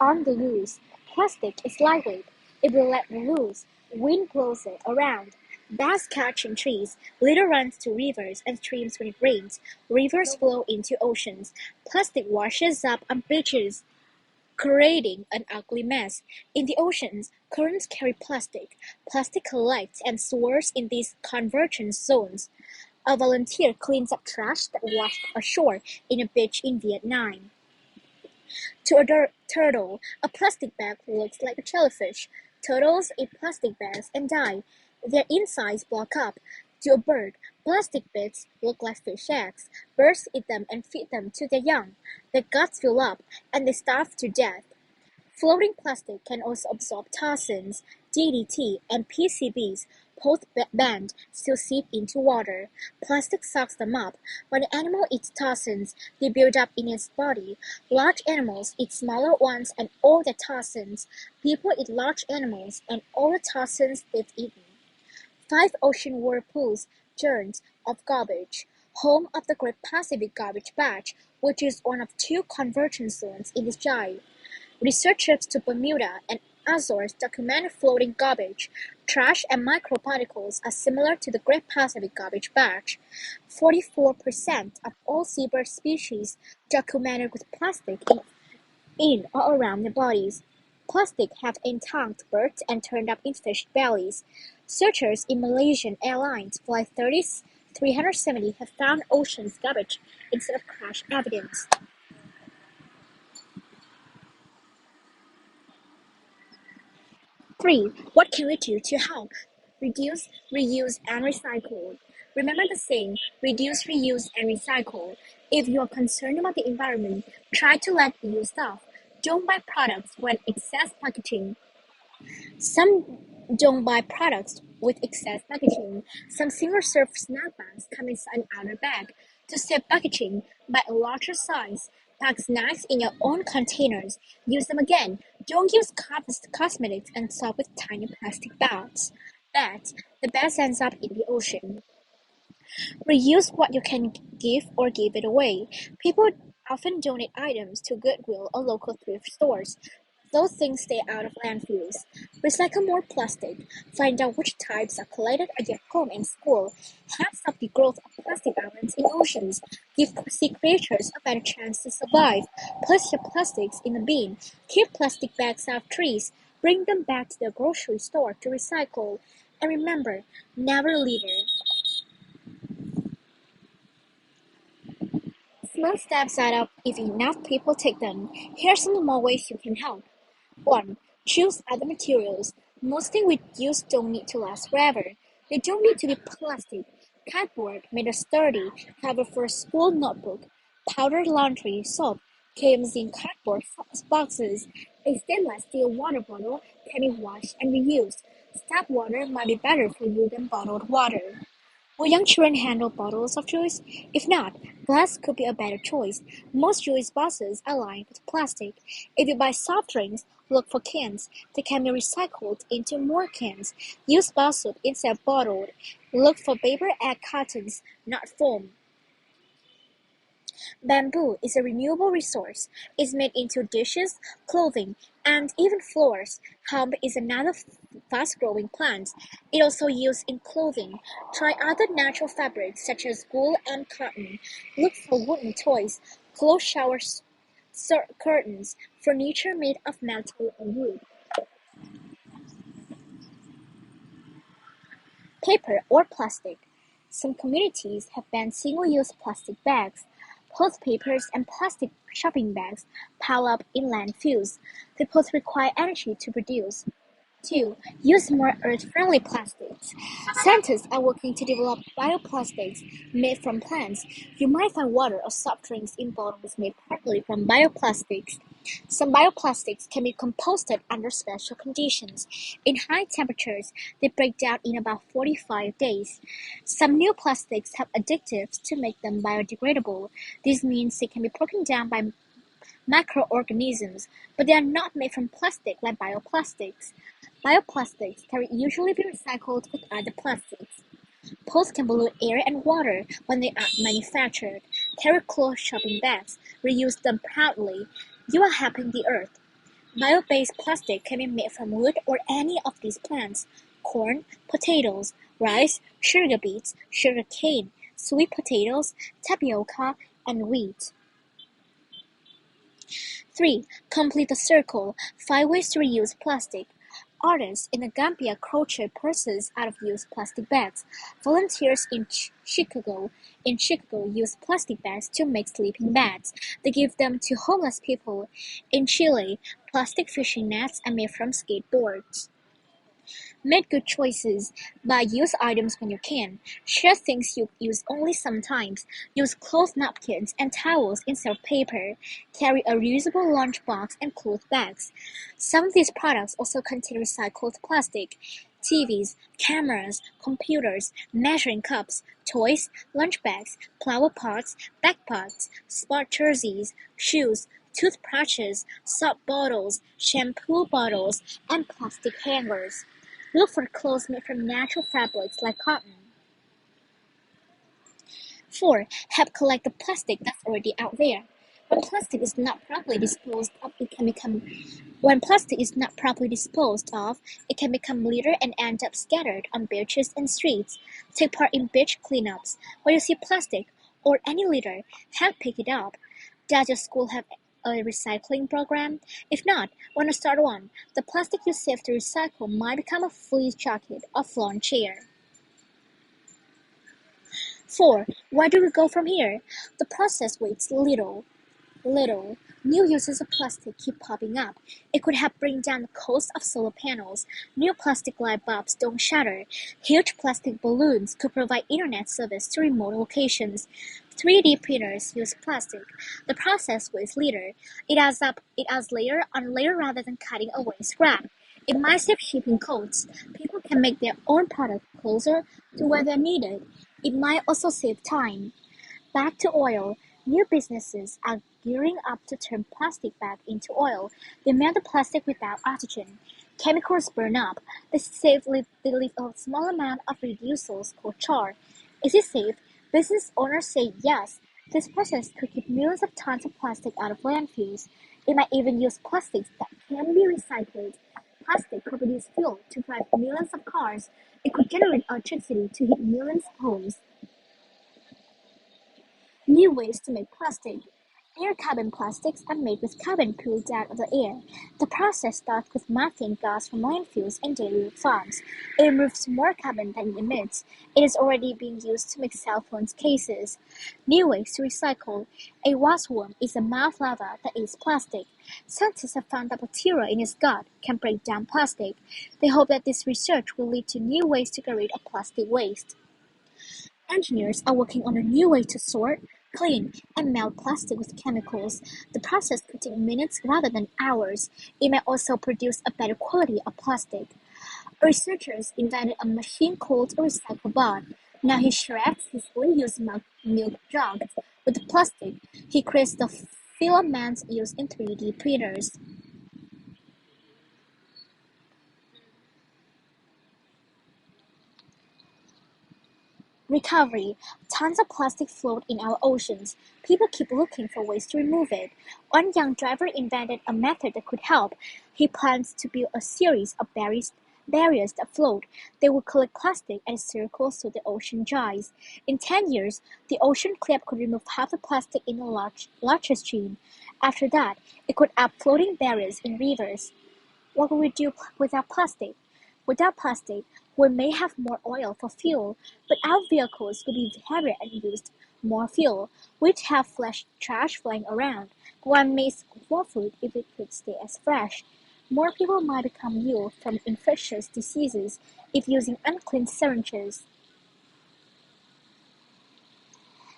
on the loose. Plastic is lightweight. If we let loose, wind blows it around. Bags catch in trees. Litter runs to rivers and streams when it rains. Rivers flow into oceans. Plastic washes up on beaches, creating an ugly mess. In the oceans, currents carry plastic. Plastic collects and soars in these convergence zones. A volunteer cleans up trash that washed ashore in a beach in Vietnam. To a turtle, a plastic bag looks like a jellyfish. Turtles eat plastic bags and die. Their insides block up. To a bird, plastic bits look like fish eggs. Birds eat them and feed them to their young. Their guts fill up, and they starve to death. Floating plastic can also absorb toxins. DDT and PCBs, both banned, still seep into water. Plastic sucks them up. When an animal eats toxins, they build up in its body. Large animals eat smaller ones and all the toxins. People eat large animals and all the toxins they've eaten. 5 ocean whirlpools, churns of garbage. Home of the Great Pacific Garbage Patch, which is one of 2 convergence zones in the sky. Research trips to Bermuda and Azores document floating garbage. Trash and microparticles are similar to the Great Pacific Garbage Patch. 44% of all seabird species documented with plastic in or around their bodies. Plastic have entangled birds and turned up in fish bellies. Searchers in Malaysian Airlines Flight 370 have found ocean's garbage instead of crash evidence. 3. What can we do to help? Reduce, reuse, and recycle. Remember the saying, reduce, reuse, and recycle. If you are concerned about the environment, try to let use stuff. Don't buy products with excess packaging. Some don't buy products with excess packaging. Some single-serve snack bags come inside an outer bag. To save packaging, buy a larger size. Pack snacks in your own containers. Use them again. Don't use cosmetics and soap with tiny plastic bags. The bags ends up in the ocean. Reuse what you can give or give it away. People often donate items to Goodwill or local thrift stores. Those things stay out of landfills. Recycle more plastic. Find out which types are collected at your home and school. Help stop the growth of plastic islands in oceans. Give sea creatures a better chance to survive. Place your plastics in a bin. Keep plastic bags out of trees. Bring them back to the grocery store to recycle. And remember, never litter. Small steps add up if enough people take them. Here are some more ways you can help. 1. Choose other materials. Most things we use don't need to last forever. They don't need to be plastic. Cardboard made a sturdy cover for a school notebook. Powdered laundry soap comes in cardboard boxes. A stainless steel water bottle can be washed and reused. Tap water might be better for you than bottled water. Will young children handle bottles of juice? If not, glass could be a better choice. Most juice boxes are lined with plastic. If you buy soft drinks, look for cans. They can be recycled into more cans. Use bar soap instead of bottled. Look for paper egg cartons, not foam. Bamboo is a renewable resource. It's made into dishes, clothing, and even floors. Hemp is another fast-growing plant. It also used in clothing. Try other natural fabrics such as wool and cotton. Look for wooden toys, closed shower curtains, furniture made of metal or wood. Paper or plastic. Some communities have banned single-use plastic bags. Both papers and plastic shopping bags pile up in landfills. They both require energy to produce. 2. Use more earth-friendly plastics. Scientists are working to develop bioplastics made from plants. You might find water or soft drinks in bottles made partly from bioplastics. Some bioplastics can be composted under special conditions. In high temperatures, they break down in about 45 days. Some new plastics have additives to make them biodegradable. This means they can be broken down by microorganisms, but they are not made from plastic like bioplastics. Bioplastics can usually be recycled with other plastics. Both can pollute air and water when they are manufactured. Carry cloth shopping bags. Reuse them proudly. You are helping the earth. Bio-based plastic can be made from wood or any of these plants: corn, potatoes, rice, sugar beets, sugar cane, sweet potatoes, tapioca, and wheat. 3. Complete the circle. 5 ways to reuse plastic. Artists in the Gambia crochet purses out of used plastic bags. Volunteers in Chicago use plastic bags to make sleeping bags. They give them to homeless people. In Chile, plastic fishing nets are made from skateboards. Make good choices. Buy used items when you can. Share things you use only sometimes. Use cloth napkins and towels instead of paper. Carry a reusable lunchbox and cloth bags. Some of these products also contain recycled plastic. TVs, cameras, computers, measuring cups, toys, lunch bags, flower pots, backpacks, sport jerseys, shoes, toothbrushes, soap bottles, shampoo bottles, and plastic hangers. Look for clothes made from natural fabrics like cotton. 4. Help collect the plastic that's already out there. When plastic is not properly disposed of, it can become litter and end up scattered on beaches and streets. Take part in beach cleanups. When you see plastic or any litter, help pick it up. Does your school have a recycling program? If not, want to start one? The plastic you save to recycle might become a fleece jacket or lawn chair. 4. Where do we go from here? The process waits little. New uses of plastic keep popping up. It could help bring down the cost of solar panels. New plastic light bulbs don't shatter. Huge plastic balloons could provide internet service to remote locations. 3D printers use plastic. The process weighs litter. It adds layer on layer rather than cutting away scrap. It might save shipping costs. People can make their own product closer to where they're needed. It might also save time. Back to oil. New businesses are gearing up to turn plastic back into oil. They melt the plastic without oxygen. Chemicals burn up. They leave a small amount of reducers called char. Is it safe? Business owners say yes. This process could keep millions of tons of plastic out of landfills. It might even use plastics that can be recycled. Plastic could produce fuel to drive millions of cars. It could generate electricity to heat millions of homes. New ways to make plastic. Air carbon plastics are made with carbon pulled out of the air. The process starts with methane gas from landfills and dairy farms. It removes more carbon than it emits. It is already being used to make cell phone cases. New ways to recycle. A wasworm is a mouth larva that eats plastic. Scientists have found that bacteria in its gut can break down plastic. They hope that this research will lead to new ways to get rid of plastic waste. Engineers are working on a new way to sort, clean, and melt plastic with chemicals. The process could take minutes rather than hours. It may also produce a better quality of plastic. Researchers invented a machine called a recycle bot. Now he shreds his reused milk jugs with the plastic. He creates the filaments used in 3D printers. Recovery. Tons of plastic float in our oceans. People keep looking for ways to remove it. One young driver invented a method that could help. He plans to build a series of barriers that float. They will collect plastic and circle so the ocean dries. In 10 years, the ocean club could remove half the plastic in a larger stream. After that, it could add floating barriers in rivers. What would we do without plastic? Without plastic, we may have more oil for fuel, but our vehicles would be heavier and use more fuel. We'd have fresh trash flying around. One miss more food if it could stay as fresh. More people might become ill from infectious diseases if using unclean syringes.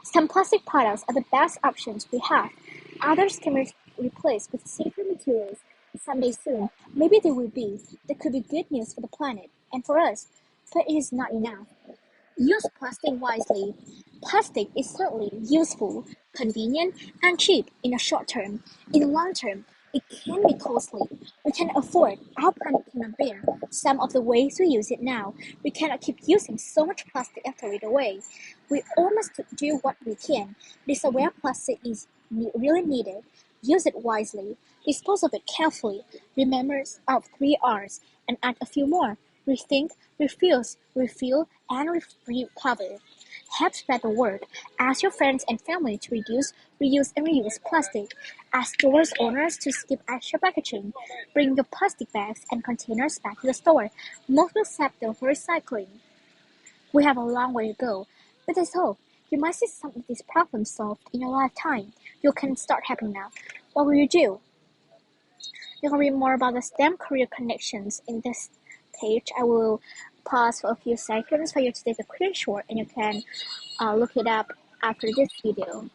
Some plastic products are the best options we have. Others can be replaced with safer materials someday soon. Maybe they will be. That could be good news for the planet and for us, but it is not enough. Use plastic wisely. Plastic is certainly useful, convenient, and cheap in the short term. In the long term, it can be costly. We can afford, our planet cannot bear, some of the ways we use it now. We cannot keep using so much plastic and throw it away. We all must do what we can. This is where plastic is really needed. Use it wisely. Dispose of it carefully. Remember of 3 R's and add a few more. Rethink, refuse, refill, and recover. Help spread the word. Ask your friends and family to reduce, reuse, and reuse plastic. Ask stores owners to skip extra packaging. Bring your plastic bags and containers back to the store. Most will accept the recycling. We have a long way to go, but there's hope. You might see some of these problems solved in your lifetime. You can start helping now. What will you do? You can read more about the STEM career connections in this page. I will pause for a few seconds for you to take a screenshot and you can look it up after this video.